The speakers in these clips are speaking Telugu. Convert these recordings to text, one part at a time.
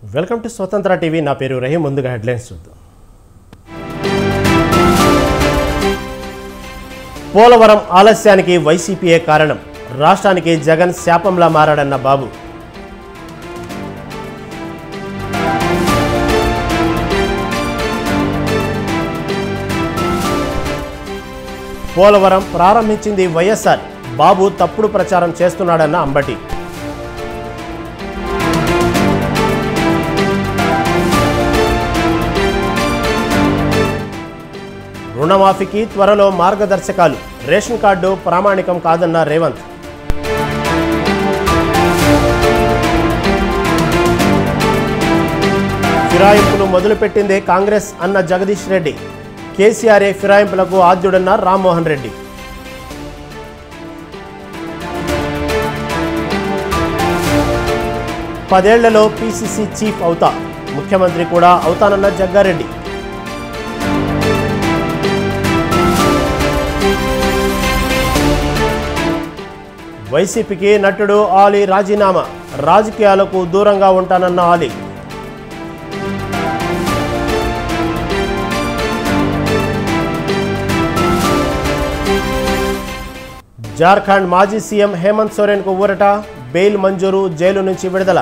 వెల్కమ్ టు స్వతంత్ర టీవీ. నా పేరు రహీం. ముందుగా హెడ్లైన్స్ చూద్దాం. పోలవరం ఆలస్యానికి వైసీపీయే కారణం. రాష్ట్రానికి జగన్ శాపంలా మారాడన్న బాబు. పోలవరం ప్రారంభించింది వైఎస్ఆర్. బాబు తప్పుడు ప్రచారం చేస్తున్నాడన్న అంబటి. రుణమాఫీకి త్వరలో మార్గదర్శకాలు. రేషన్ కార్డు ప్రామాణికం కాదన్న రేవంత్. ఫిరాయింపులు మొదలుపెట్టిందే కాంగ్రెస్ అన్న జగదీష్ రెడ్డి. కేసీఆర్ఏ ఫిరాయింపులకు ఆద్యుడన్న రామ్మోహన్ రెడ్డి. పదేళ్లలో పీసీసీ చీఫ్ అవుతా, ముఖ్యమంత్రి కూడా అవుతానన్న జగ్గారెడ్డి. వైసీపీకి నటుడు ఆలీ రాజీనామా. రాజకీయాలకు దూరంగా ఉంటానన్న ఆలీ. జార్ఖండ్ మాజీ సీఎం హేమంత్ సోరెన్కు ఊరట. బెయిల్ మంజూరు, జైలు నుంచి విడుదల.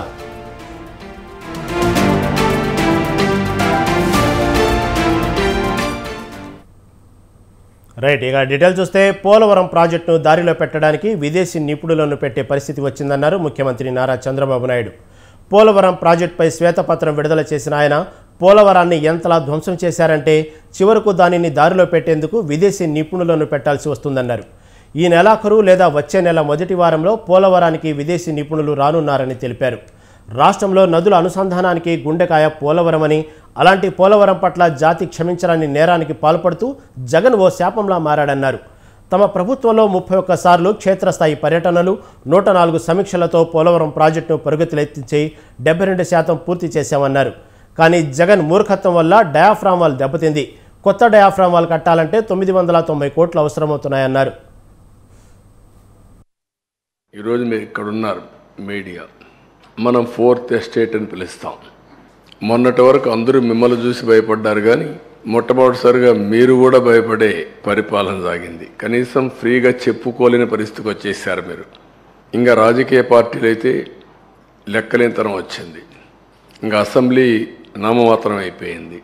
రైట్, ఇక డీటెయిల్ చూస్తే పోలవరం ప్రాజెక్టును దారిలో పెట్టడానికి విదేశీ నిపుణులను పెట్టే పరిస్థితి వచ్చిందన్నారు ముఖ్యమంత్రి నారా చంద్రబాబు నాయుడు. పోలవరం ప్రాజెక్టుపై శ్వేతపత్రం విడుదల చేసిన ఆయన పోలవరాన్ని ఎంతలా ధ్వంసం చేశారంటే చివరకు దానిని దారిలో పెట్టేందుకు విదేశీ నిపుణులను పెట్టాల్సి వస్తుందన్నారు. ఈ నెలాఖరు లేదా వచ్చే నెల మొదటి వారంలో పోలవరానికి విదేశీ నిపుణులు రానున్నారని తెలిపారు. రాష్ట్రంలో నదుల అనుసంధానానికి గుండెకాయ పోలవరమని, అలాంటి పోలవరం పట్ల జాతి క్షమించరాని నేరానికి పాల్పడుతూ జగన్ ఓ శాపంలా మారాడన్నారు. తమ ప్రభుత్వంలో 31 సార్లు క్షేత్రస్థాయి పర్యటనలు, 104 సమీక్షలతో పోలవరం ప్రాజెక్టును పరుగుతిలెత్తించి 72% పూర్తి చేశామన్నారు. కానీ జగన్ మూర్ఖత్వం వల్ల డయాఫ్రామ్ వాల్ దెబ్బతింది. కొత్త డయాఫ్రామ్ వాల్ కట్టాలంటే 990 కోట్లు అవసరమవుతున్నాయన్నారు. ఈరోజు మీరు ఇక్కడున్నారు మీడియా, మనం 4th ఎస్టేట్ అని పిలుస్తాం. మొన్నటి వరకు అందరూ మిమ్మల్ని చూసి భయపడ్డారు, కానీ మొట్టమొదటిసారిగా మీరు కూడా భయపడే పరిపాలన సాగింది. కనీసం ఫ్రీగా చెప్పుకోలేని పరిస్థితికి వచ్చేసారు మీరు. ఇంకా రాజకీయ పార్టీలు అయితే లెక్కలేనితనం వచ్చింది. ఇంకా అసెంబ్లీ నామమాత్రం అయిపోయింది.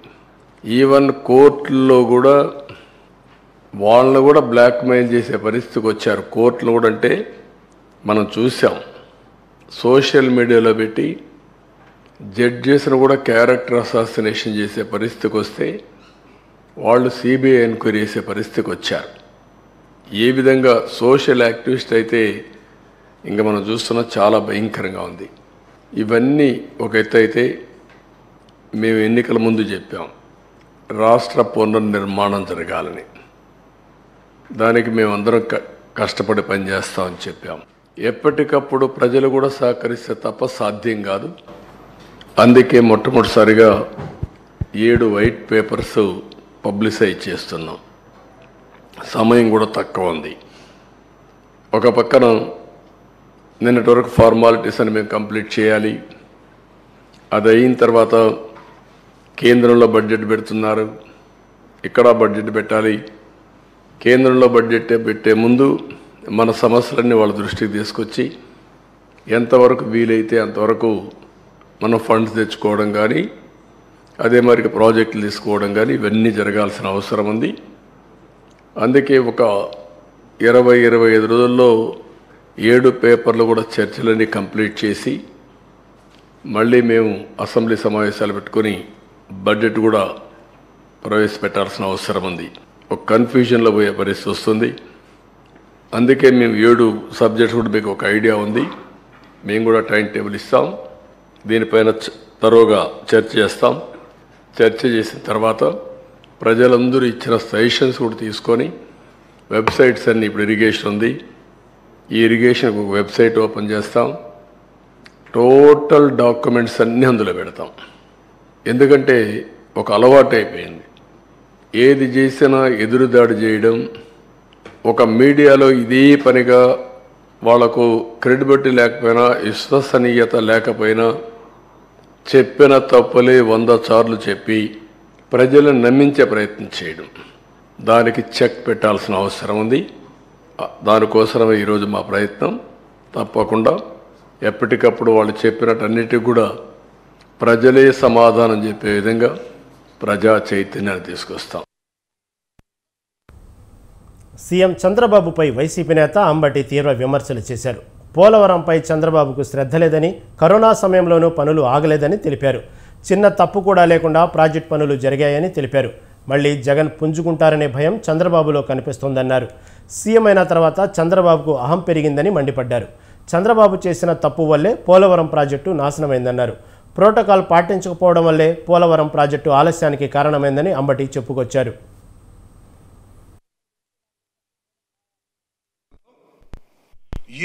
ఈవెన్ కోర్టుల్లో కూడా వాళ్ళని కూడా బ్లాక్మెయిల్ చేసే పరిస్థితికి వచ్చారు. కోర్టులు కూడా అంటే మనం చూసాం, సోషల్ మీడియాలో పెట్టి జడ్జెస్ను కూడా క్యారెక్టర్ అసాసినేషన్ చేసే పరిస్థితికి వస్తే వాళ్ళు సిబిఐ ఎంక్వైరీ చేసే పరిస్థితికి వచ్చారు. ఏ విధంగా సోషల్ యాక్టివిస్ట్ అయితే ఇంకా మనం చూస్తున్న చాలా భయంకరంగా ఉంది. ఇవన్నీ ఒక ఎత్తు అయితే, మేము ఎన్నికల ముందు చెప్పాం రాష్ట్ర పునర్నిర్మాణం జరగాలని. దానికి మేమందరం కష్టపడి పనిచేస్తామని చెప్పాం. ఎప్పటికప్పుడు ప్రజలు కూడా సహకరిస్తే తప్ప సాధ్యం కాదు. అందుకే మొట్టమొదటిసారిగా 7 వైట్ పేపర్స్ పబ్లిసైజ్ చేస్తున్నాం. సమయం కూడా తక్కువ ఉంది. ఒక పక్కన నిన్నటి వరకు ఫార్మాలిటీస్ అని మేము కంప్లీట్ చేయాలి. అది అయిన తర్వాత కేంద్రంలో బడ్జెట్ పెడుతున్నారు, ఇక్కడ బడ్జెట్ పెట్టాలి. కేంద్రంలో బడ్జెట్ పెట్టే ముందు మన సమస్యలన్నీ వాళ్ళ దృష్టికి తీసుకొచ్చి ఎంతవరకు వీలైతే అంతవరకు మనం ఫండ్స్ తెచ్చుకోవడం కానీ, అదే మరి ప్రాజెక్టులు తీసుకోవడం కానీ ఇవన్నీ జరగాల్సిన అవసరం ఉంది. అందుకే ఒక 20-25 రోజుల్లో 7 పేపర్లు కూడా చర్చలన్నీ కంప్లీట్ చేసి మళ్ళీ మేము అసెంబ్లీ సమావేశాలు పెట్టుకొని బడ్జెట్ కూడా ప్రవేశపెట్టాల్సిన అవసరం ఉంది. ఒక కన్ఫ్యూజన్లో పోయే పరిస్థితి వస్తుంది. అందుకే మేము 7 సబ్జెక్ట్స్ కూడా మీకు ఒక ఐడియా ఉంది. మేము కూడా టైం టేబుల్ ఇస్తాం. దీనిపైన తరోగా చర్చ చేస్తాం. చర్చ చేసిన తర్వాత ప్రజలందరూ ఇచ్చిన సజెషన్స్ కూడా తీసుకొని వెబ్సైట్స్ అన్నీ, ఇప్పుడు ఇరిగేషన్ ఉంది, ఈ ఇరిగేషన్కి ఒక వెబ్సైట్ ఓపెన్ చేస్తాం. టోటల్ డాక్యుమెంట్స్ అన్నీ అందులో పెడతాం. ఎందుకంటే ఒక అలవాటు అయిపోయింది, ఏది చేసినా ఎదురుదాడి చేయడం. ఒక మీడియాలో ఇదే పనిగా వాళ్లకు క్రెడిబిలిటీ లేకపోయినా, విశ్వసనీయత లేకపోయినా చెప్పిన తప్పులే 100 సార్లు చెప్పి ప్రజలను నమ్మించే ప్రయత్నం చేయడం, దానికి చెక్ పెట్టాల్సిన అవసరం ఉంది. దానికోసమే ఈరోజు మా ప్రయత్నం. తప్పకుండా ఎప్పటికప్పుడు వాళ్ళు చెప్పినట్టన్నిటికీ కూడా ప్రజలే సమాధానం చెప్పే విధంగా ప్రజా చైతన్యాన్ని తీసుకొస్తాం. సీఎం చంద్రబాబుపై వైసీపీ నేత అంబటి తీవ్ర విమర్శలు చేశారు. పోలవరంపై చంద్రబాబుకు శ్రద్ధ లేదని, కరోనా సమయంలోనూ పనులు ఆగలేదని తెలిపారు. చిన్న తప్పు కూడా లేకుండా ప్రాజెక్ట్ పనులు జరిగాయని తెలిపారు. మళ్లీ జగన్ పుంజుకుంటారనే భయం చంద్రబాబులో కనిపిస్తోందన్నారు. సీఎం అయిన తర్వాత చంద్రబాబుకు అహం పెరిగిందని మండిపడ్డారు. చంద్రబాబు చేసిన తప్పు వల్లే పోలవరం ప్రాజెక్టు నాశనమైందన్నారు. ప్రోటోకాల్ పాటించకపోవడం వల్లే పోలవరం ప్రాజెక్టు ఆలస్యానికి కారణమైందని అంబటి చెప్పుకొచ్చారు.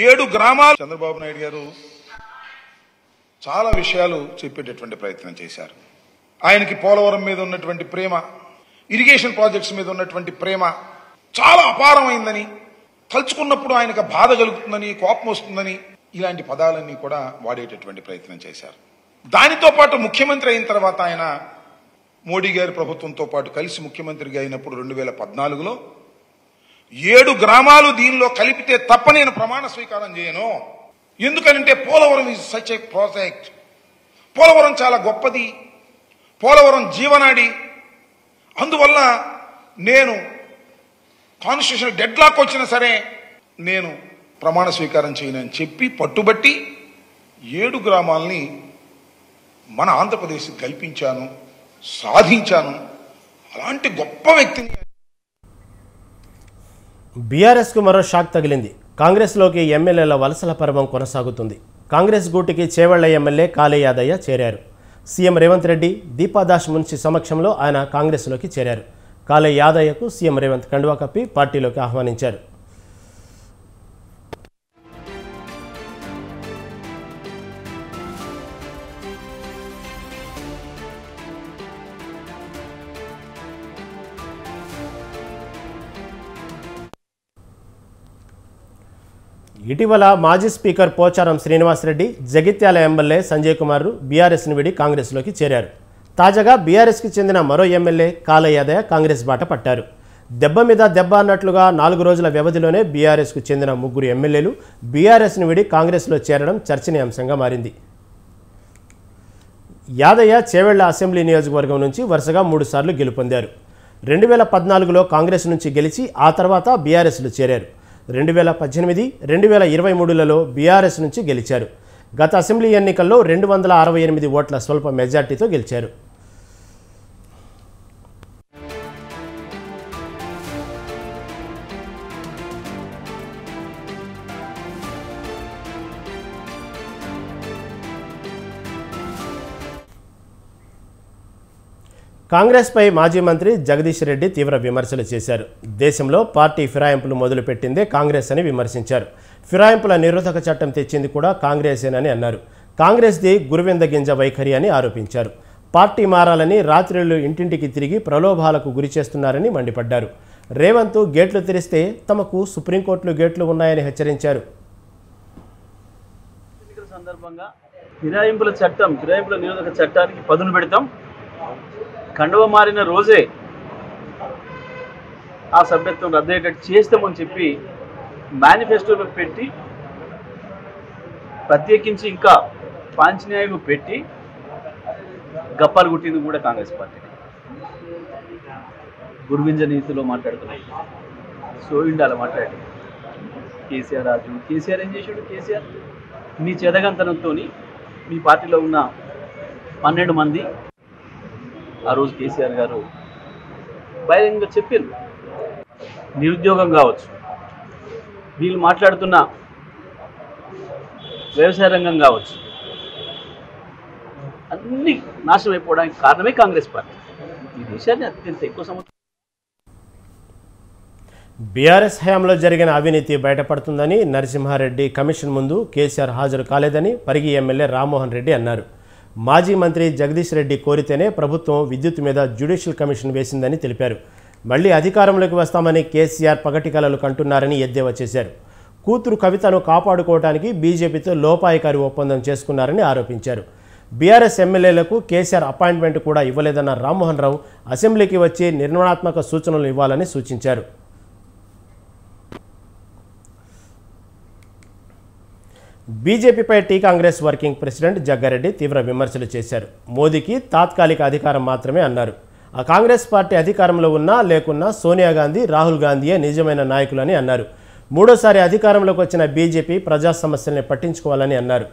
7 గ్రామాలు చంద్రబాబు నాయుడు గారు చాలా విషయాలు చెప్పేటటువంటి ప్రయత్నం చేశారు. ఆయనకి పోలవరం మీద ఉన్నటువంటి ప్రేమ, ఇరిగేషన్ ప్రాజెక్ట్స్ మీద ఉన్నటువంటి ప్రేమ చాలా అపారమైందని, తలుచుకున్నప్పుడు ఆయనకు బాధ కలుగుతుందని, కోపం వస్తుందని, ఇలాంటి పదాలన్నీ కూడా వాడేటటువంటి ప్రయత్నం చేశారు. దానితో పాటు ముఖ్యమంత్రి అయిన తర్వాత ఆయన మోడీ గారి ప్రభుత్వంతో పాటు కలిసి ముఖ్యమంత్రిగా అయినప్పుడు 2014లో 7 గ్రామాలు దీనిలో కలిపితే తప్ప నేను ప్రమాణ స్వీకారం చేయను. ఎందుకనంటే Polavaram is such a project. Polavaram చాలా గొప్పది, పోలవరం జీవనాడి. అందువల్ల నేను కాన్స్టిట్యూషన్ డెడ్ లాక్ వచ్చినా సరే నేను ప్రమాణ స్వీకారం చేయనని చెప్పి పట్టుబట్టి 7 గ్రామాలని మన ఆంధ్రప్రదేశ్ కల్పించాను, సాధించాను. అలాంటి గొప్ప వ్యక్తిని. బీఆర్ఎస్కు మరో షాక్ తగిలింది. కాంగ్రెస్లోకి ఎమ్మెల్యేల వలసల పర్వం కొనసాగుతుంది. కాంగ్రెస్ గూటికి చేవెళ్ల ఎమ్మెల్యే కాళే యాదయ్య చేరారు. సీఎం రేవంత్ రెడ్డి, దీపాదాస్ మున్షి సమక్షంలో ఆయన కాంగ్రెస్లోకి చేరారు. కాళే యాదయ్యకు సీఎం రేవంత్ కండువా కప్పి పార్టీలోకి ఆహ్వానించారు. ఇటీవల మాజీ స్పీకర్ పోచారం శ్రీనివాసరెడ్డి, జగిత్యాల ఎమ్మెల్యే సంజయ్ కుమార్ బీఆర్ఎస్ను విడి కాంగ్రెస్లోకి చేరారు. తాజాగా బీఆర్ఎస్కి చెందిన మరో ఎమ్మెల్యే కాళే యాదయ్య కాంగ్రెస్ బాట పట్టారు. దెబ్బ మీద దెబ్బ అన్నట్లుగా 4 రోజుల వ్యవధిలోనే బీఆర్ఎస్కు చెందిన 3 ఎమ్మెల్యేలు బీఆర్ఎస్ను విడి కాంగ్రెస్లో చేరడం చర్చనీయాంశంగా మారింది. యాదయ్య చేవెళ్ల అసెంబ్లీ నియోజకవర్గం నుంచి వరుసగా 3 సార్లు గెలుపొందారు. 2014లో కాంగ్రెస్ నుంచి గెలిచి ఆ తర్వాత బీఆర్ఎస్లో చేరారు. 2018, 2023లలో బీఆర్ఎస్ నుంచి గెలిచారు. గత అసెంబ్లీ ఎన్నికల్లో 268 ఓట్ల స్వల్ప మెజార్టీతో గెలిచారు. కాంగ్రెస్పై మాజీ మంత్రి జగదీష్ రెడ్డి తీవ్ర విమర్శలు చేశారు. దేశంలో పార్టీ ఫిరాయింపులు మొదలుపెట్టిందే కాంగ్రెస్ అని విమర్శించారు. ఫిరాయింపుల నిరోధక చట్టం తెచ్చింది కూడా కాంగ్రెసేనని అన్నారు. కాంగ్రెస్ది గురువింద గింజ వైఖరి అని ఆరోపించారు. పార్టీ మారాలని రాత్రిళ్లు ఇంటింటికి తిరిగి ప్రలోభాలకు గురి చేస్తున్నారని మండిపడ్డారు. రేవంత్ గేట్లు తెరిస్తే తమకు సుప్రీంకోర్టులో గేట్లు ఉన్నాయని హెచ్చరించారు. ఎన్నికల సందర్భంగా ఫిరాయింపుల నిరోధక చట్టానికి పదును పెడతాం. కండువ మారిన రోజే ఆ సభ్యత్వం రద్దయ్యేటట్టు చేస్తామని చెప్పి మేనిఫెస్టోలో పెట్టి, ప్రత్యేకించి ఇంకా పాంచన్యాయం పెట్టి గప్పాలు గుట్టింది కూడా కాంగ్రెస్ పార్టీ. గురువింజ నీతిలో మాట్లాడుతున్నాయి, సోయిండాల మాట్లాడి కేసీఆర్ రాజు. కేసీఆర్ ఏం చేశాడు? కేసీఆర్ మీ చెదగంతనంతో మీ పార్టీలో ఉన్న 12 మంది ఆ రోజు కేసీఆర్ గారు బహిరంగంగా చెప్పారు. నిరుద్యోగం కావచ్చు, వీళ్ళు మాట్లాడుతున్న వ్యవసాయ రంగం కావచ్చు, అన్ని నాశనం అయిపోవడానికి కారణమే కాంగ్రెస్ పార్టీ. ఈ దేశాన్ని అత్యంత ఎక్కువ సంవత్సరం బీఆర్ఎస్ హయాంలో జరిగిన అవినీతి బయటపడుతుందని నరసింహారెడ్డి కమిషన్ ముందు కేసీఆర్ హాజరు కాలేదని పరిగి ఎమ్మెల్యే రామ్మోహన్ రెడ్డి అన్నారు. మాజీ మంత్రి జగదీష్ రెడ్డి కోరితేనే ప్రభుత్వం విద్యుత్ మీద జ్యుడిషియల్ కమిషన్ వేసిందని తెలిపారు. మళ్లీ అధికారంలోకి వస్తామని కేసీఆర్ పగటి కలలు కంటున్నారని ఎద్దేవా చేశారు. కూతురు కవితను కాపాడుకోవడానికి బీజేపీతో లోపాయికారి ఒప్పందం చేసుకున్నారని ఆరోపించారు. బీఆర్ఎస్ ఎమ్మెల్యేలకు కేసీఆర్ అపాయింట్మెంట్ కూడా ఇవ్వలేదన్న రామ్మోహన్ రావు అసెంబ్లీకి వచ్చి నిర్మాణాత్మక సూచనలు ఇవ్వాలని సూచించారు. బీజేపీపై T Congress working president Jaggareddy తీవ్ర విమర్శలు చేశారు. మోదీకి తాత్కాలిక అధికారం మాత్రమే అన్నారు. ఆ కాంగ్రెస్ పార్టీ అధికారంలో ఉన్నా లేకున్నా సోనియా గాంధీ, రాహుల్ గాంధీయే నిజమైన నాయకులని అన్నారు. మూడోసారి అధికారంలోకి వచ్చిన బీజేపీ ప్రజా సమస్యల్ని పట్టించుకోవాలని అన్నారు.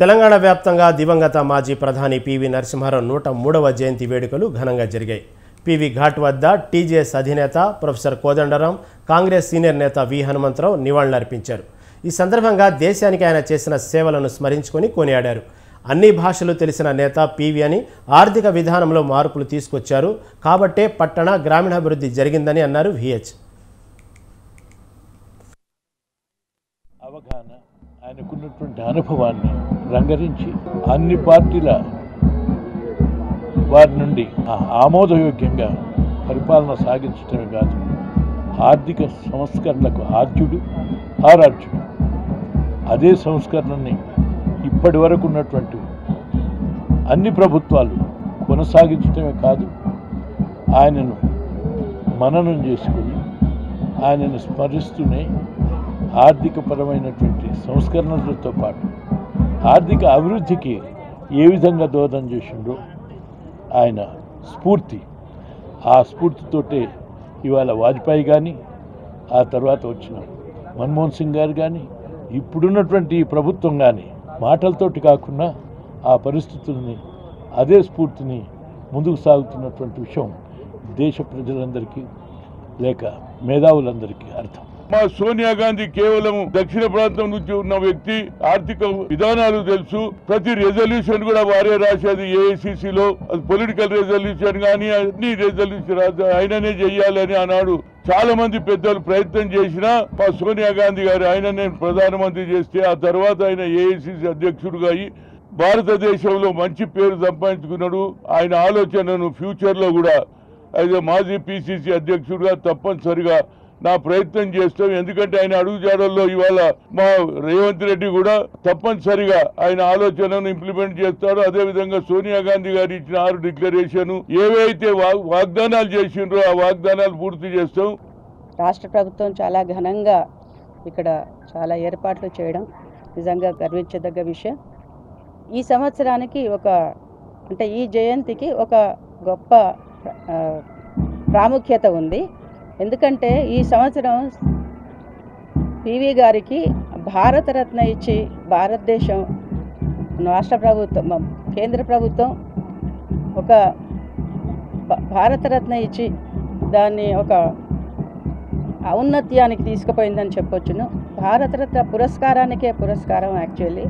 తెలంగాణ వ్యాప్తంగా దివంగత మాజీ ప్రధాని పివి నరసింహారావు 103వ జయంతి వేడుకలు ఘనంగా జరిగాయి. పివి ఘాట్ వద్ద టీజేఎస్ అధినేత ప్రొఫెసర్ కోదండరాం, కాంగ్రెస్ సీనియర్ నేత వి హనుమంతరావు నివాళులర్పించారు. ఈ సందర్భంగా దేశానికి ఆయన చేసిన సేవలను స్మరించుకొని కొనియాడారు. అన్ని భాషలు తెలిసిన నేత పివి అని, ఆర్థిక విధానంలో మార్పులు తీసుకొచ్చారు కాబట్టే పట్టణ గ్రామీణాభివృద్ధి జరిగిందని అన్నారు విహెచ్. అవగాహన, ఆయనకున్నటువంటి అనుభవాన్ని రంగరించి అన్ని పార్టీల వారి నుండి ఆమోదయోగ్యంగా పరిపాలన సాగించడమే కాదు, ఆర్థిక సంస్కరణలకు ఆరాధ్యుడు. అదే సంస్కరణని ఇప్పటి వరకు ఉన్నటువంటి అన్ని ప్రభుత్వాలు కొనసాగించడమే కాదు, ఆయనను మననం చేసుకుని ఆయనను స్మరిస్తూనే ఆర్థికపరమైనటువంటి సంస్కరణలతో పాటు ఆర్థిక అభివృద్ధికి ఏ విధంగా దోహదం చేసిండ్రో ఆయన స్ఫూర్తి, ఆ స్ఫూర్తితోటే ఇవాళ వాజ్పేయి కానీ, ఆ తర్వాత వచ్చిన మన్మోహన్ సింగ్ గారు కానీ, ఇప్పుడున్నటువంటి ఈ ప్రభుత్వం కానీ మాటలతోటి కాకుండా ఆ పరిస్థితుల్ని, అదే స్ఫూర్తిని ముందుకు సాగుతున్నటువంటి విషయం దేశ ప్రజలందరికీ లేక మేధావులందరికీ అర్థం. మా సోనియా గాంధీ కేవలం దక్షిణ ప్రాంతం నుంచి ఉన్న వ్యక్తి, ఆర్థిక విధానాలు తెలుసు. ప్రతి రెజల్యూషన్ కూడా వారే రాసేది ఏఐసిసిలో. అది పొలిటికల్ రెజల్యూషన్ కానీ అన్ని రెజల్యూషన్ ఆయననే చెయ్యాలని ఆనాడు చాలా మంది పెద్దలు ప్రయత్నం చేసినా మా సోనియా గాంధీ గారు ఆయననే ప్రధానమంత్రి చేస్తే, ఆ తర్వాత ఆయన ఏఐసిసి అధ్యక్షుడుగా అయ్యి భారతదేశంలో మంచి పేరు సంపాదించుకున్నాడు. ఆయన ఆలోచనను ఫ్యూచర్లో కూడా అయితే మాజీ పిసిసి అధ్యక్షుడిగా తప్పనిసరిగా నా ప్రయత్నం చేస్తాం. ఎందుకంటే ఆయన అడుగుజాడల్లో ఇవాళ మా రేవంత్ రెడ్డి కూడా తప్పనిసరిగా ఆయన ఆలోచనను ఇంప్లిమెంట్ చేస్తాడు. అదేవిధంగా సోనియా గాంధీ గారు ఇచ్చిన 6 డిక్లరేషన్ ఏవైతే వాగ్దానాలు చేసిండ్రో ఆ వాగ్దానాలు పూర్తి చేస్తాం. రాష్ట్ర ప్రభుత్వం చాలా ఘనంగా ఇక్కడ చాలా ఏర్పాట్లు చేయడం నిజంగా గర్వించదగ్గ విషయం. ఈ సంవత్సరానికి ఈ జయంతికి ఒక గొప్ప ప్రాముఖ్యత ఉంది. ఎందుకంటే ఈ సంవత్సరం పివి గారికి భారతరత్న ఇచ్చి భారతదేశం రాష్ట్ర ప్రభుత్వం, కేంద్ర ప్రభుత్వం ఒక భారతరత్న ఇచ్చి దాన్ని ఒక ఔన్నత్యానికి తీసుకుపోయిందని చెప్పొచ్చును. భారతరత్న పురస్కారానికే పురస్కారం యాక్చువల్లీ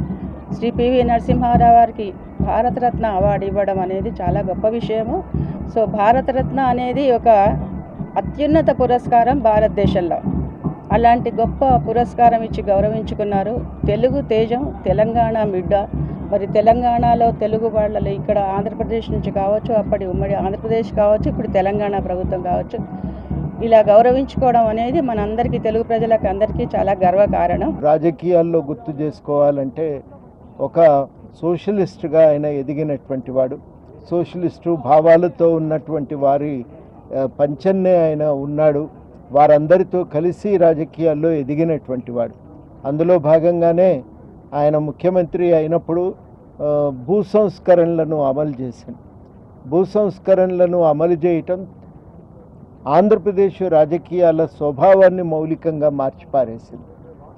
శ్రీ పివి నరసింహారావు గారికి భారతరత్న అవార్డు ఇవ్వడం అనేది చాలా గొప్ప విషయము. సో భారతరత్న అనేది ఒక అత్యున్నత పురస్కారం భారతదేశంలో. అలాంటి గొప్ప పురస్కారం ఇచ్చి గౌరవించుకున్నారు. తెలుగు తేజం, తెలంగాణ బిడ్డ. మరి తెలంగాణలో తెలుగు వాళ్ళలో ఇక్కడ ఆంధ్రప్రదేశ్ నుంచి కావచ్చు, అప్పటి ఉమ్మడి ఆంధ్రప్రదేశ్ కావచ్చు, ఇప్పుడు తెలంగాణ ప్రభుత్వం కావచ్చు, ఇలా గౌరవించుకోవడం అనేది మనందరికీ, తెలుగు ప్రజలకు అందరికీ చాలా గర్వకారణం. రాజకీయాల్లో గుర్తు చేసుకోవాలంటే ఒక సోషలిస్ట్గా ఆయన ఎదిగినటువంటి వాడు, సోషలిస్టు భావాలతో ఉన్నటువంటి వారి పంచన్నే ఆయన ఉన్నాడు. వారందరితో కలిసి రాజకీయాల్లో ఎదిగినటువంటి వాడు. అందులో భాగంగానే ఆయన ముఖ్యమంత్రి అయినప్పుడు భూ సంస్కరణలను అమలు చేశాడు. భూ సంస్కరణలను అమలు చేయటం ఆంధ్రప్రదేశ్ రాజకీయాల స్వభావాన్ని మౌలికంగా మార్చిపారేసింది.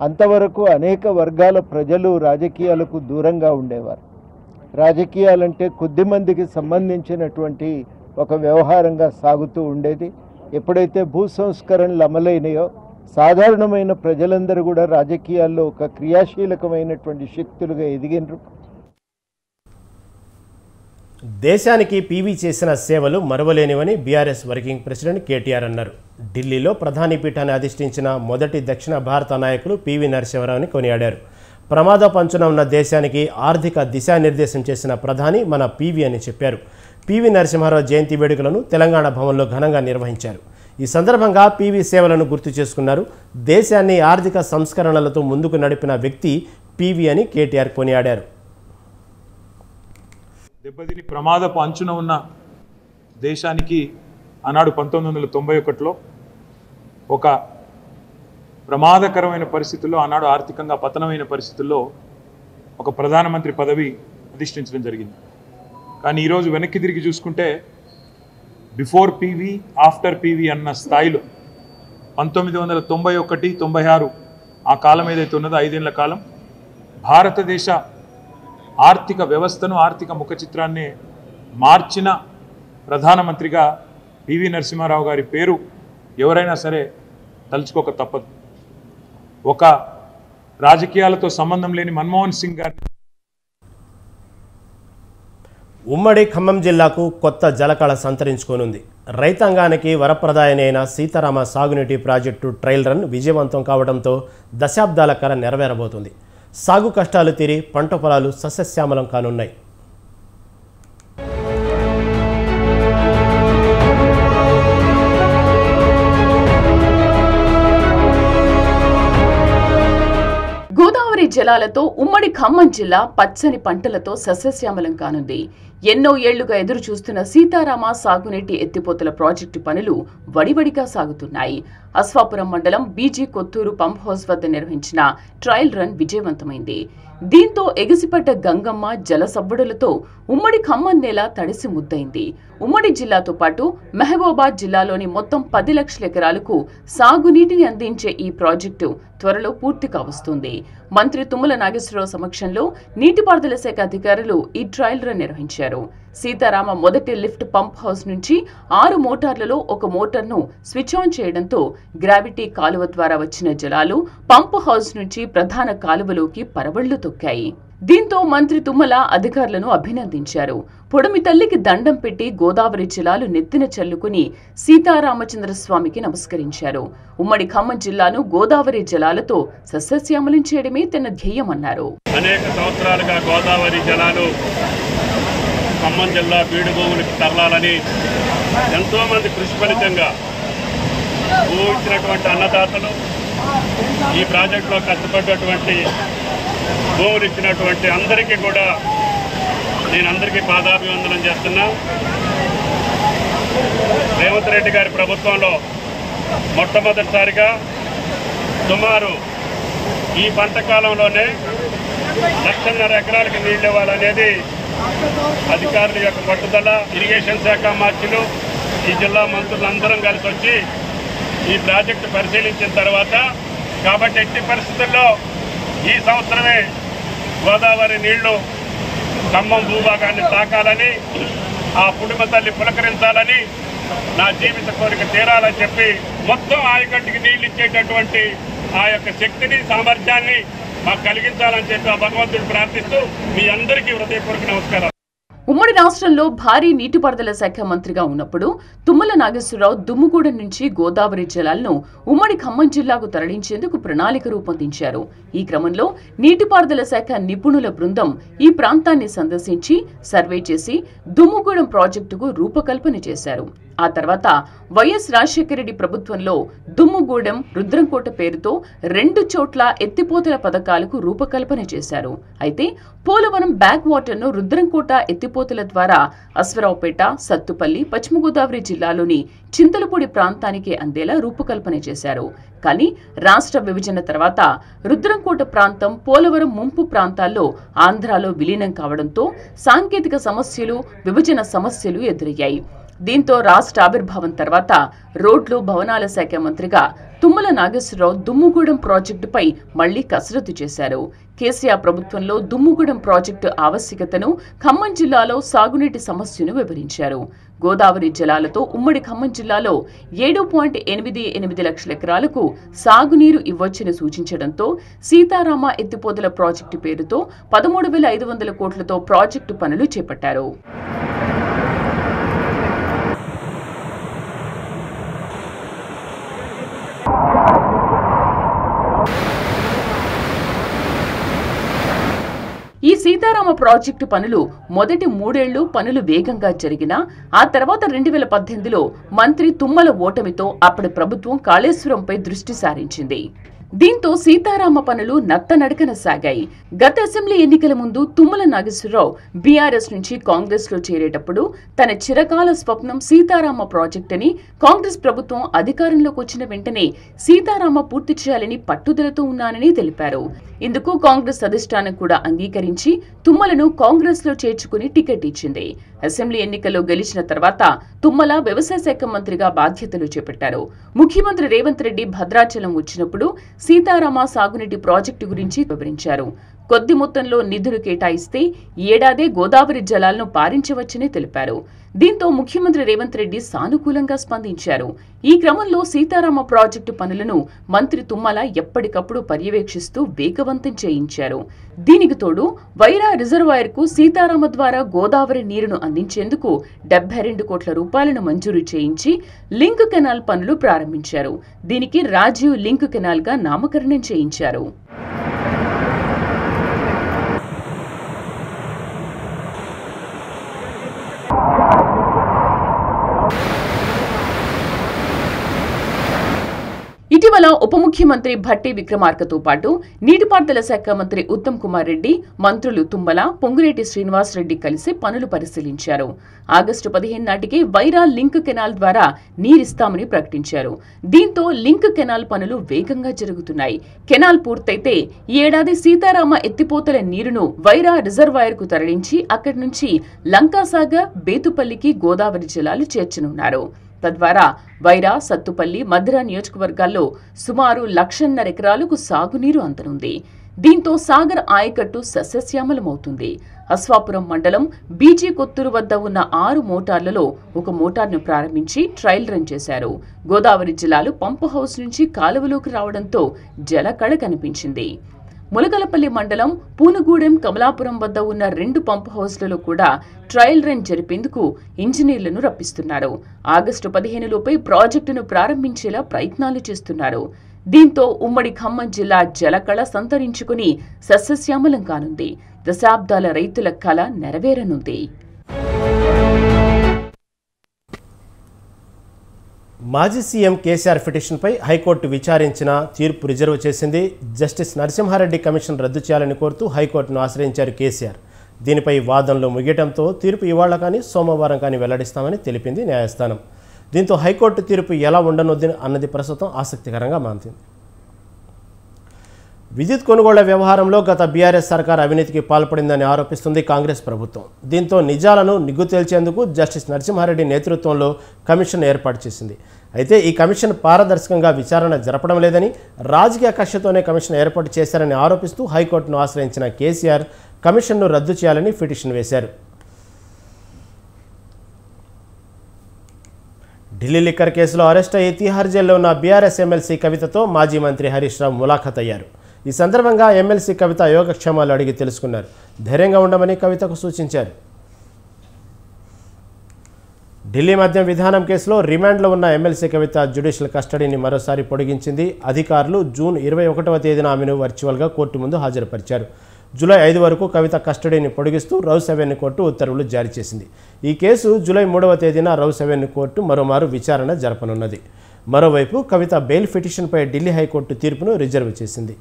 అంతవరకు అనేక వర్గాల ప్రజలు రాజకీయాలకు దూరంగా ఉండేవారు. రాజకీయాలంటే కొద్దిమందికి సంబంధించినటువంటి ఒక వ్యవహారంగా సాగుతూ ఉండేది. ఎప్పుడైతే భూ సంస్కరణలు అమలైనాయో సాధారణమైన ప్రజలందరూ కూడా రాజకీయాల్లో ఒక క్రియాశీలకమైనటువంటి శక్తులుగా ఎదిగినరు. దేశానికి పివి చేసిన సేవలు మరవలేనివని బీఆర్ఎస్ వర్కింగ్ ప్రెసిడెంట్ కేటీఆర్ అన్నారు. ఢిల్లీలో ప్రధాని పీఠాన్ని అధిష్ఠించిన మొదటి దక్షిణ భారత నాయకులు పివి నరసింహారావుని కొనియాడారు. ప్రమాద పంచున ఉన్న దేశానికి ఆర్థిక దిశానిర్దేశం చేసిన ప్రధాని మన పివి అని చెప్పారు. పివి నరసింహారావు జయంతి వేడుకలను తెలంగాణ భవన్లో ఘనంగా నిర్వహించారు. ఈ సందర్భంగా పివి సేవలను గుర్తు చేసుకున్నారు. దేశాన్ని ఆర్థిక సంస్కరణలతో ముందుకు నడిపిన వ్యక్తి పివి అని కేటీఆర్ కొనియాడారు. దెబ్బతిని ప్రమాదపు అంచున ఉన్న దేశానికి ఆనాడు 1991లో ఒక ప్రమాదకరమైన పరిస్థితుల్లో, ఆనాడు ఆర్థికంగా పతనమైన పరిస్థితుల్లో ఒక ప్రధానమంత్రి పదవి అధిష్ఠించడం జరిగింది. కానీ ఈరోజు వెనక్కి తిరిగి చూసుకుంటే బిఫోర్ పీవీ ఆఫ్టర్ పీవీ అన్న స్థాయిలో 1991-96 ఆ కాలం ఏదైతే ఉన్నదో 5 ఏళ్ల కాలం భారతదేశ ఆర్థిక వ్యవస్థను, ఆర్థిక ముఖ చిత్రాన్ని మార్చిన ప్రధానమంత్రిగా పివి నరసింహారావు గారి పేరు ఎవరైనా సరే తలుచుకోక తప్పదు. ఒక రాజకీయాలతో సంబంధం లేని మన్మోహన్ సింగ్ గారి ఉమ్మడి ఖమ్మం జిల్లాకు కొత్త జలకళ సంతరించుకోనుంది. రైతాంగానికి వరప్రదాయని అయిన సీతారామ సాగునీటి ప్రాజెక్టు ట్రయల్ రన్ విజయవంతం కావడంతో దశాబ్దాల కల నెరవేరబోతుంది. సాగు కష్టాలు తీరి పంట పొలాలు సస్యశ్యామలం కానున్నాయి. గోదావరి జలాలతో ఉమ్మడి ఖమ్మం జిల్లా పచ్చని పంటలతో సస్యశ్యామలం కానుంది. ఎన్నో ఏళ్లుగా ఎదురు చూస్తున్న సీతారామ సాగునీటి ఎత్తిపోతల ప్రాజెక్టు పనులు వడివడిగా సాగుతున్నాయి. అశ్వాపురం మండలం బీజీ కొత్తూరు పంప్ హౌస్ వద్ద నిర్వహించిన ట్రయల్ రన్ విజయవంతమైంది. దీంతో ఎగిసిపడ్డ గంగమ్మ జల సబ్బుడులతో ఉమ్మడి ఖమ్మం నేల తడిసి ముద్దైంది. ఉమ్మడి జిల్లాతో పాటు మహబూబాబాద్ జిల్లాలోని మొత్తం 10 లక్షల ఎకరాలకు సాగునీటిని అందించే ఈ ప్రాజెక్టు త్వరలో పూర్తి కావస్తుంది. మంత్రి తుమ్మల నాగేశ్వరరావు సమక్షంలో నీటిపారుదల శాఖ అధికారులు ఈ ట్రయల్ రన్ నిర్వహించారు. సీతారామ మొదటి లిఫ్ట్ పంప్ హౌస్ నుంచి 6 మోటార్లలో ఒక మోటార్ను స్విచ్ ఆన్ చేయడంతో గ్రావిటీ కాలువ ద్వారా వచ్చిన జలాలు పంప్ హౌస్ నుంచి ప్రధాన కాలువలోకి పరవళ్లు తొక్కాయి. దీంతో మంత్రి తుమ్మల అధికారులను అభినందించారు. పొడమి తల్లికి దండం పెట్టి గోదావరి జలాలు నెత్తిన చల్లుకుని సీతారామచంద్రస్వామికి నమస్కరించారు. ఉమ్మడి ఖమ్మం జిల్లాను గోదావరి జలాలతో సస్యశ్యామలం చేయడమే తన ధ్యేయమన్నారు. అనేక సంవత్సరాలుగా గోదావరి జలాలు ఖమ్మం జిల్లా బీడు భూములకు తరలాలని ఎంతో మంది కృషి ఫలితంగా ఊహించినటువంటి అన్నదాతలు, ఈ ప్రాజెక్టులో కష్టపడ్డటువంటి భూములు ఇచ్చినటువంటి అందరికీ కూడా నేను అందరికీ పాదాభివందనం చేస్తున్నా. రేవంత్ రెడ్డి గారి ప్రభుత్వంలో మొట్టమొదటిసారిగా సుమారు ఈ పంట కాలంలోనే 1.5 ఎకరాలకు నీళ్ళు ఇవ్వాలనేది అధికారుల యొక్క పట్టుదల. ఇరిగేషన్ శాఖ మంత్రులు, ఈ జిల్లా మంత్రులందరం కలిసి వచ్చి ఈ ప్రాజెక్టు పరిశీలించిన తర్వాత కాబట్టి ఎట్టి పరిస్థితుల్లో ఈ సంవత్సరమే గోదావరి నీళ్లు ఖమ్మం భూభాగాన్ని తాకాలని, ఆ పుడిమ తల్లి పులకరించాలని, నా జీవిత కోరిక తీరాలని చెప్పి మొత్తం ఆయకట్టుకి నీళ్ళు ఇచ్చేటటువంటి ఆ యొక్క శక్తిని, సామర్థ్యాన్ని మాకు కలిగించాలని చెప్పి ఆ భగవంతుడు ప్రార్థిస్తూ మీ అందరికీ హృదయపూర్వక నమస్కారం. ఉమ్మడి రాష్ట్రంలో భారీ నీటిపారుదల శాఖ మంత్రిగా ఉన్నప్పుడు తుమ్మల నాగేశ్వరరావు దుమ్ముగూడెం నుంచి గోదావరి జలాలను ఉమ్మడి ఖమ్మం జిల్లాకు తరలించేందుకు ప్రణాళిక రూపొందించారు. ఈ క్రమంలో నీటిపారుదల శాఖ నిపుణుల బృందం ఈ ప్రాంతాన్ని సందర్శించి సర్వే చేసి దుమ్ముగూడెం ప్రాజెక్టుకు రూపకల్పన చేశారు. ఆ తర్వాత వైఎస్ రాజశేఖర రెడ్డి ప్రభుత్వంలో దుమ్ముగూడెం, రుద్రంకోట పేరుతో 2 చోట్ల ఎత్తిపోతల పథకాలకు రూపకల్పన చేశారు. అయితే పోలవరం బ్యాక్ వాటర్ను రుద్రంకోట ఎత్తిపోతల ద్వారా అశ్వరావుపేట, సత్తుపల్లి, పశ్చిమ గోదావరి జిల్లాలోని చింతలపూడి ప్రాంతానికి అందేలా రూపకల్పన చేశారు. కానీ రాష్ట్ర విభజన తర్వాత రుద్రంకోట ప్రాంతం పోలవరం ముంపు ప్రాంతాల్లో ఆంధ్రాలో విలీనం కావడంతో సాంకేతిక సమస్యలు, విభజన సమస్యలు ఎదురయ్యాయి. దీంతో రాష్ట్ర ఆవిర్భావం తర్వాత రోడ్లు, భవనాల శాఖ మంత్రిగా తుమ్మల నాగేశ్వరరావు దుమ్ముగూడెం ప్రాజెక్టుపై మళ్లీ కసరత్తు చేశారు. కేసీఆర్ ప్రభుత్వంలో దుమ్ముగూడెం ప్రాజెక్టు ఆవశ్యకతను, ఖమ్మం జిల్లాలో సాగునీటి సమస్యను వివరించారు. గోదావరి జలాలతో ఉమ్మడి ఖమ్మం జిల్లాలో 7.88 లక్షల ఎకరాలకు సాగునీరు ఇవ్వొచ్చని సూచించడంతో సీతారామ ఎత్తిపోతల ప్రాజెక్టు పేరుతో 13,500 కోట్లతో ప్రాజెక్టు పనులు చేపట్టారు. ఈ సీతారామ ప్రాజెక్టు పనులు మొదటి 3 ఏళ్లు పనులు వేగంగా జరిగినా ఆ తర్వాత 2018లో మంత్రి తుమ్మల ఓటమితో అప్పటి ప్రభుత్వం కాళేశ్వరంపై దృష్టి సారించింది. దీంతో సీతారామ పనులు నత్తనడకన సాగాయి. గత అసెంబ్లీ ఎన్నికల ముందు తుమ్మల నాగేశ్వరరావు బీఆర్ఎస్ నుంచి కాంగ్రెస్ లో చేరేటప్పుడు తన చిరకాల స్వప్నం సీతారామ ప్రాజెక్ట్ అని, కాంగ్రెస్ ప్రభుత్వం అధికారంలోకి వచ్చిన వెంటనే సీతారామ పూర్తి చేయాలని పట్టుదలతో ఉన్నానని తెలిపారు. ఇందుకు కాంగ్రెస్ అధిష్టానం కూడా అంగీకరించి తుమ్మలను కాంగ్రెస్ లో చేర్చుకుని టికెట్ ఇచ్చింది. అసెంబ్లీ ఎన్నికల్లో గెలిచిన తర్వాత తుమ్మల వ్యవసాయ శాఖ మంత్రిగా బాధ్యతలు చేపట్టారు. ముఖ్యమంత్రి రేవంత్ రెడ్డి భద్రాచలం వచ్చినప్పుడు సీతారామ సాగునీటి ప్రాజెక్టు గురించి వివరించారు. కొద్ది మొత్తంలో నిధులు కేటాయిస్తే ఏడాదే గోదావరి జలాలను పారించవచ్చని తెలిపారు. దీంతో ముఖ్యమంత్రి రేవంత్ రెడ్డి సానుకూలంగా స్పందించారు. ఈ క్రమంలో సీతారామ ప్రాజెక్టు పనులను మంత్రి తుమ్మల ఎప్పటికప్పుడు పర్యవేక్షిస్తూ వేగవంతం చేయించారు. దీనికి తోడు వైరా రిజర్వాయర్ కు సీతారామ ద్వారా గోదావరి నీరును అందించేందుకు 72 కోట్ల రూపాయలను మంజూరు చేయించి లింక్ కెనాల్ పనులు ప్రారంభించారు. దీనికి రాజీవ్ లింక్ కెనాల్ గా నామకరణం చేయించారు. ఇటీవల ఉప ముఖ్యమంత్రి భట్టి విక్రమార్కతో పాటు నీటిపారుదల శాఖ మంత్రి ఉత్తమ్ కుమార్ రెడ్డి, మంత్రులు తుమ్మల, పొంగులేటి శ్రీనివాస్ రెడ్డి కలిసి పనులు పరిశీలించారు. ఆగస్టు 15 నాటికి వైరా లింక్ కెనాల్ ద్వారా నీరిస్తామని ప్రకటించారు. దీంతో లింక్ కెనాల్ పనులు వేగంగా జరుగుతున్నాయి. కెనాల్ పూర్తయితే ఈ ఏడాది సీతారామ ఎత్తిపోతల నీరును వైరా రిజర్వాయర్ కు తరలించి అక్కడి నుంచి లంకాసాగర్, బేతుపల్లికి గోదావరి జలాలు చేర్చనున్నారు. తద్వారా వైరా, సత్తుపల్లి, మధిర నియోజకవర్గాల్లో సుమారు 1.5 ఎకరాలకు సాగునీరు అందనుంది. దీంతో సాగర్ ఆయకట్టు సస్యశ్యామలమవుతుంది. అశ్వాపురం మండలం బీజీ కొత్తూరు వద్ద ఉన్న 6 మోటార్లలో ఒక మోటార్ను ప్రారంభించి ట్రయల్ రన్ చేశారు. గోదావరి జలాలు పంపు హౌస్ నుంచి కాలువలోకి రావడంతో జలకళ కనిపించింది. ములకలపల్లి మండలం పూనుగూడెం, కమలాపురం వద్ద ఉన్న 2 పంపు హౌస్లలో కూడా ట్రయల్ రన్ జరిపేందుకు ఇంజనీర్లను రప్పిస్తున్నారు. ఆగస్టు 15 లోపే ప్రాజెక్టును ప్రారంభించేలా ప్రయత్నాలు చేస్తున్నారు. దీంతో ఉమ్మడి ఖమ్మం జిల్లా జలకళ సంతరించుకుని సస్యశ్యామలం కానుంది. దశాబ్దాల రైతుల కళ నెరవేరనుంది. మాజీ సీఎం కేసీఆర్ పిటిషన్పై హైకోర్టు విచారించిన తీర్పు రిజర్వ్ చేసింది. జస్టిస్ నరసింహారెడ్డి కమిషన్ రద్దు చేయాలని కోరుతూ హైకోర్టును ఆశ్రయించారు కేసీఆర్. దీనిపై వాదనలు ముగియడంతో తీర్పు ఇవాళ కానీ సోమవారం కానీ వెల్లడిస్తామని తెలిపింది న్యాయస్థానం. దీంతో హైకోర్టు తీర్పు ఎలా ఉండనుంది అన్నది ప్రస్తుతం ఆసక్తికరంగా మారింది. విద్యుత్ కొనుగోళ్ల వ్యవహారంలో గత బీఆర్ఎస్ సర్కార్ అవినీతికి పాల్పడిందని ఆరోపిస్తుంది కాంగ్రెస్ ప్రభుత్వం. దీంతో నిజాలను నిగ్గు తేల్చేందుకు జస్టిస్ నరసింహారెడ్డి నేతృత్వంలో కమిషన్ ఏర్పాటు చేసింది. అయితే ఈ కమిషన్ పారదర్శకంగా విచారణ జరపడం లేదని, రాజకీయ కక్షతోనే కమిషన్ ఏర్పాటు చేశారని ఆరోపిస్తూ హైకోర్టును ఆశ్రయించిన కేసీఆర్ కమిషన్ను రద్దు చేయాలని పిటిషన్ వేశారు. ఢిల్లీ లిక్కర్ కేసులో అరెస్ట్ అయ్యి తిహార్ జైల్లో ఉన్న బీఆర్ఎస్ ఎమ్మెల్సీ కవితతో మాజీ మంత్రి హరీష్ రావు ములాఖత్ అయ్యారు. ఈ సందర్భంగా ఎమ్మెల్సీ కవిత యోగక్షేమాలు అడిగి తెలుసుకున్నారు. ధైర్యంగా ఉండమని కవితకు సూచించారు. ఢిల్లీ మద్యం విధానం కేసులో రిమాండ్లో ఉన్న ఎమ్మెల్సీ కవిత జ్యుడిషియల్ కస్టడీని మరోసారి పొడిగించింది. అధికారులు జూన్ 21వ తేదీన ఆమెను వర్చువల్గా కోర్టు ముందు హాజరుపరిచారు. జూలై 5 వరకు కవిత కస్టడీని పొడిగిస్తూ రౌస్ అవెన్యూ కోర్టు ఉత్తర్వులు జారీ చేసింది. ఈ కేసు జూలై 3వ తేదీన రౌస్ అవెన్యూ కోర్టు మరోమారు విచారణ జరపనున్నది. మరోవైపు కవిత బెయిల్ పిటిషన్పై ఢిల్లీ హైకోర్టు తీర్పును రిజర్వ్ చేసింది.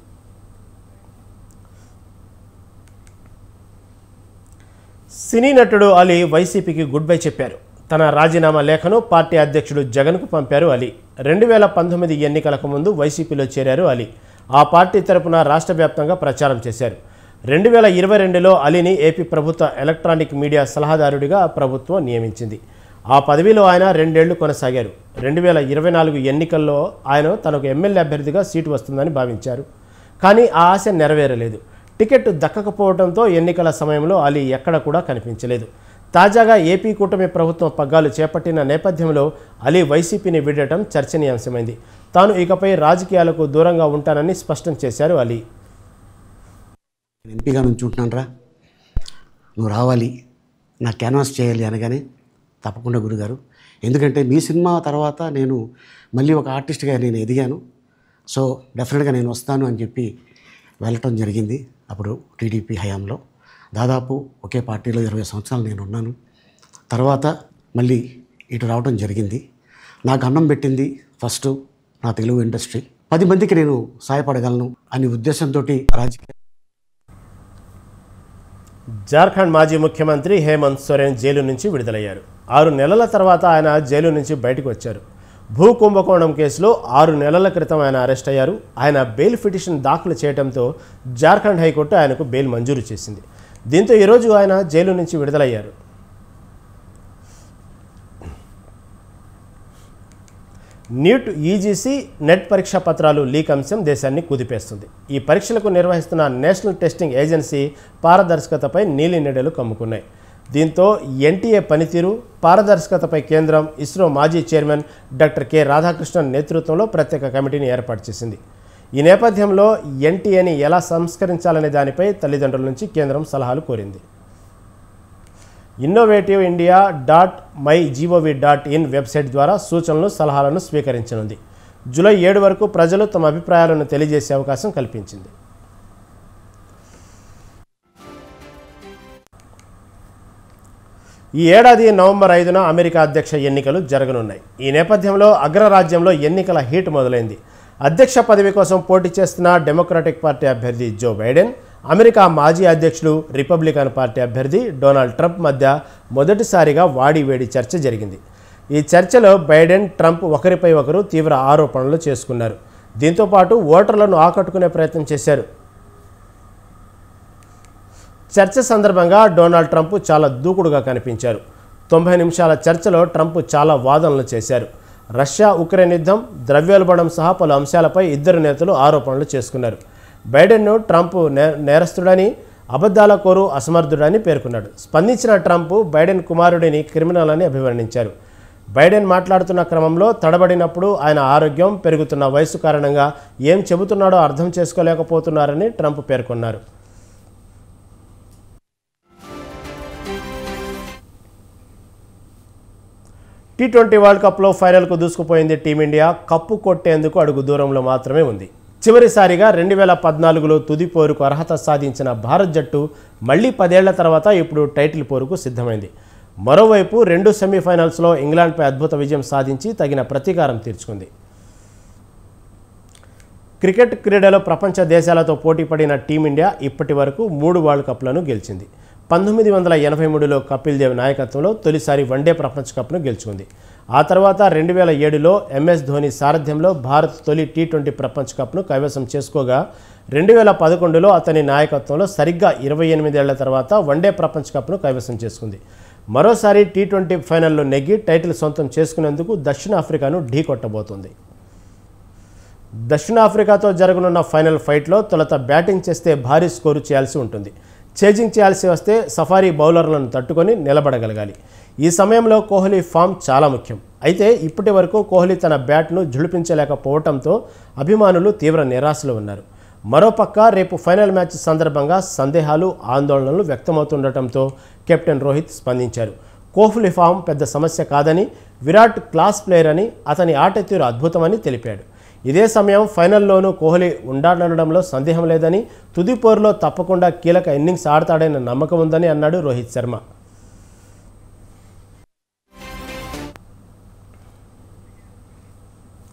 సినీ నటుడు అలీ వైసీపీకి గుడ్ బై చెప్పారు. తన రాజీనామా లేఖను పార్టీ అధ్యక్షుడు జగన్కు పంపారు అలీ. 2019 ఎన్నికలకు ముందు వైసీపీలో చేరారు అలీ. ఆ పార్టీ తరపున రాష్ట్ర వ్యాప్తంగా ప్రచారం చేశారు. 2022లో అలీని ఏపీ ప్రభుత్వ ఎలక్ట్రానిక్ మీడియా సలహాదారుడిగా ప్రభుత్వం నియమించింది. ఆ పదవిలో ఆయన 2 ఏళ్లు కొనసాగారు. 2024 ఎన్నికల్లో ఆయన తనకు ఎమ్మెల్యే అభ్యర్థిగా సీటు వస్తుందని భావించారు. కానీ ఆ ఆశ నెరవేరలేదు. టికెట్ దక్కకపోవడంతో ఎన్నికల సమయంలో అలీ ఎక్కడ కూడా కనిపించలేదు. తాజాగా ఏపీ కూటమి ప్రభుత్వం పగ్గాలు చేపట్టిన నేపథ్యంలో అలీ వైసీపీని వీడటం చర్చనీయాంశమైంది. తాను ఇకపై రాజకీయాలకు దూరంగా ఉంటానని స్పష్టం చేశారు అలీ. ఎంపీగా నుంచి ఉంటున్నాను, నువ్వు రావాలి, నా క్యాన్వాస్ చేయాలి అనగానే తప్పకుండా గురుగారు, ఎందుకంటే మీ సినిమా తర్వాత నేను మళ్ళీ ఒక ఆర్టిస్ట్గా నేను ఎదిగాను, సో డెఫినెట్గా నేను వస్తాను అని చెప్పి వెళ్ళటం జరిగింది. అప్పుడు టీడీపీ హయాంలో దాదాపు ఒకే పార్టీలో 20 సంవత్సరాలు నేను ఉన్నాను. తర్వాత మళ్ళీ ఇటు రావడం జరిగింది. నాకు అన్నం పెట్టింది ఫస్ట్ నా తెలుగు ఇండస్ట్రీ. 10 మందికి నేను సహాయపడగలను అనే ఉద్దేశంతో రాజకీయ. జార్ఖండ్ మాజీ ముఖ్యమంత్రి హేమంత్ సోరెన్ జైలు నుంచి విడుదలయ్యారు. 6 నెలల తర్వాత ఆయన జైలు నుంచి బయటకు వచ్చారు. భూ కుంభకోణం కేసులో 6 నెలల క్రితం ఆయన అరెస్ట్ అయ్యారు. ఆయన బెయిల్ పిటిషన్ దాఖలు చేయడంతో జార్ఖండ్ హైకోర్టు ఆయనకు బెయిల్ మంజూరు చేసింది. దీంతో ఈరోజు ఆయన జైలు నుంచి విడుదలయ్యారు. నీట్ యూజీసీ నెట్ పరీక్షా పత్రాలు లీక్ అంశం దేశాన్ని కుదిపేస్తుంది. ఈ పరీక్షలకు నిర్వహిస్తున్న నేషనల్ టెస్టింగ్ ఏజెన్సీ పారదర్శకతపై నీలినీడలు కమ్ముకున్నాయి. దీంతో ఎన్టీఏ పనితీరు, పారదర్శకతపై కేంద్రం, ఇస్రో మాజీ చైర్మన్ డాక్టర్ కె రాధాకృష్ణన్ నేతృత్వంలో ప్రత్యేక కమిటీని ఏర్పాటు చేసింది. ఈ నేపథ్యంలో ఎన్టీఏని ఎలా సంస్కరించాలనే దానిపై తల్లిదండ్రుల నుంచి కేంద్రం సలహాలు కోరింది. innovativeindia.mygov.in వెబ్సైట్ ద్వారా సూచనలు, సలహాలను స్వీకరించనుంది. జూలై 7 వరకు ప్రజలు తమ అభిప్రాయాలను తెలియజేసే అవకాశం కల్పించింది. ఈ ఏడాది నవంబర్ 5న అమెరికా అధ్యక్ష ఎన్నికలు జరగనున్నాయి. ఈ నేపథ్యంలో అగ్రరాజ్యంలో ఎన్నికల హీట్ మొదలైంది. అధ్యక్ష పదవి కోసం పోటీ చేస్తున్న డెమోక్రాటిక్ పార్టీ అభ్యర్థి జో బైడెన్, అమెరికా మాజీ అధ్యక్షుడు రిపబ్లికన్ పార్టీ అభ్యర్థి డొనాల్డ్ ట్రంప్ మధ్య మొదటిసారిగా వాడివేడి చర్చ జరిగింది. ఈ చర్చలో బైడెన్, ట్రంప్ ఒకరిపై ఒకరు తీవ్ర ఆరోపణలు చేసుకున్నారు. దీంతోపాటు ఓటర్లను ఆకట్టుకునే ప్రయత్నం చేశారు. చర్చ సందర్భంగా డొనాల్డ్ ట్రంప్ చాలా దూకుడుగా కనిపించారు. 90 నిమిషాల చర్చలో ట్రంప్ చాలా వాదనలు చేశారు. రష్యా ఉక్రెయిన్ యుద్ధం, ద్రవ్యోల్బణం సహా పలు అంశాలపై ఇద్దరు నేతలు ఆరోపణలు చేసుకున్నారు. బైడెన్ను ట్రంప్ నేరస్తుడని, అబద్ధాల కోరు, అసమర్థుడని పేర్కొన్నాడు. స్పందించిన ట్రంప్ బైడెన్ కుమారుడిని క్రిమినల్ అని అభివర్ణించారు. బైడెన్ మాట్లాడుతున్న క్రమంలో తడబడినప్పుడు ఆయన ఆరోగ్యం, పెరుగుతున్న వయసు కారణంగా ఏం చెబుతున్నాడో అర్థం చేసుకోలేకపోతున్నారని ట్రంప్ పేర్కొన్నారు. T20 వరల్డ్ కప్లో ఫైనల్కు దూసుకుపోయింది టీమిండియా. కప్పు కొట్టేందుకు అడుగు దూరంలో మాత్రమే ఉంది. చివరిసారిగా 2014లో తుది పోరుకు అర్హత సాధించిన భారత్ జట్టు మళ్లీ 10 ఏళ్ల తర్వాత ఇప్పుడు టైటిల్ పోరుకు సిద్ధమైంది. మరోవైపు 2 సెమీఫైనల్స్లో ఇంగ్లాండ్పై అద్భుత విజయం సాధించి తగిన ప్రతీకారం తీర్చుకుంది. క్రికెట్ క్రీడలో ప్రపంచ దేశాలతో పోటీపడిన టీమిండియా ఇప్పటి వరకు 3 వరల్డ్ కప్లను గెలిచింది. 1983లో కపిల్ దేవ్ నాయకత్వంలో తొలిసారి వన్డే ప్రపంచ కప్ను గెలుచుకుంది. ఆ తర్వాత 2007లో MS ధోని సారథ్యంలో భారత్ తొలి T20 ప్రపంచ కప్ను కైవసం చేసుకోగా 2011లో అతని నాయకత్వంలో సరిగ్గా 28 ఏళ్ల తర్వాత వన్డే ప్రపంచ కప్ను కైవసం చేసుకుంది. మరోసారి T20 ఫైనల్లో నెగ్గి టైటిల్ సొంతం చేసుకునేందుకు దక్షిణాఫ్రికాను ఢీకొట్టబోతోంది. దక్షిణాఫ్రికాతో జరగనున్న ఫైనల్ ఫైట్లో తొలుత బ్యాటింగ్ చేస్తే భారీ స్కోరు చేయాల్సి ఉంటుంది. చేజింగ్ చేయాల్సి వస్తే సఫారీ బౌలర్లను తట్టుకొని నిలబడగలగాలి. ఈ సమయంలో కోహ్లీ ఫామ్ చాలా ముఖ్యం. అయితే ఇప్పటి వరకు కోహ్లీ తన బ్యాట్ను ఝుళిపించలేకపోవడంతో అభిమానులు తీవ్ర నిరాశలో ఉన్నారు. మరోపక్క రేపు ఫైనల్ మ్యాచ్ సందర్భంగా సందేహాలు, ఆందోళనలు వ్యక్తమవుతుండటంతో కెప్టెన్ రోహిత్ స్పందించారు. కోహ్లీ ఫామ్ పెద్ద సమస్య కాదని, విరాట్ క్లాస్ ప్లేయర్ అని, అతని ఆట తీరు అద్భుతమని తెలిపాడు. ఇదే సమయం ఫైనల్లోనూ కోహ్లీ ఉండాలనడంలో సందేహం లేదని, తుది పోరులో తప్పకుండా కీలక ఇన్నింగ్స్ ఆడతాడన్న నమ్మకం ఉందని అన్నాడు రోహిత్ శర్మ.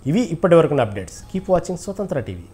ఇవి ఇప్పటివరకున్న అప్డేట్స్. కీప్ వాచింగ్ స్వతంత్ర టీవీ.